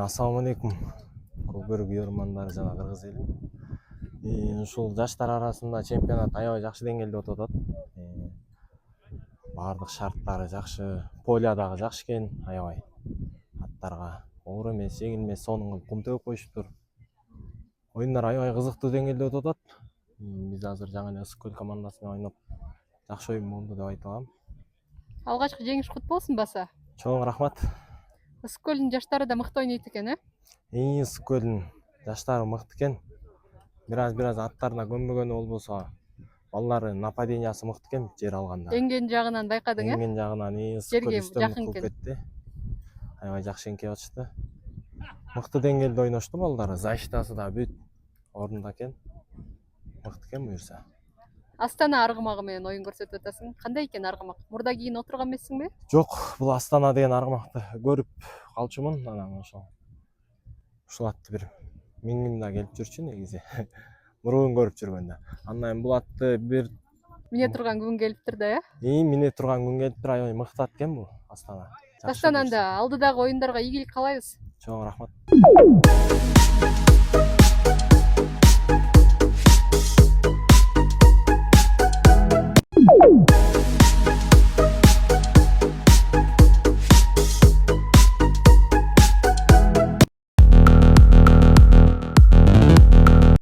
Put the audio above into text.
Assalamu алейкум. Көпүрүк көрөрмандар жана кыргыз эли. Ушул жаштар арасында чемпионат аябай жакшы деңгээлде өтүп атат. Бардык шарттары жакшы, поле дагы жакшы экен, аябай. Аттарга оор эмес, жеңил эмес, сонун кылып кум төгүп коюшуптур. Оюндар аябай кызыктуу деңгээлде өтүп атат. Биз азыр жаңы эле Ысык көл командасы менен ойноп, жакшы оюн болду деп айта алам. Алгачкы жеңиш кут болсун баса. Чоң рахмат. Ысык көлдүн жаштары да мыкты ойнойт экен, Ысык көлдүн жаштары мыкты экен. Бираз аттарына көнбөгөнү болбосо, балдардын нападениясы мыкты экен жер алганда. Эңген жагынан байкадың, Эңген жагынан Ысык көл үстөмдүк кылып кетти. Аябай жакшы эңкеп атышты. Мыкты деңгээлде ойношту балдары, защитасы да бүт орунда экен. Мыкты экен буюрса. Астана аргымагы менен оюн көрсөтүп атасың. Кандай экен аргымак? Мурда кийин отурган эмессиңби? Жок, бул Астана деген аргымакты көрүп калчумун, анан ушул атты бир мингим да келип жүрчү негизи. Мурун көрүп жүргөндө. Андан бул атты бир Мине турган күн келиптир да, мине турган күн келиптир, аябай мыкты ат экен бул Астана. Астананда алдыдагы оюндарга ийгилик каалайбыз. Чоң рахмат.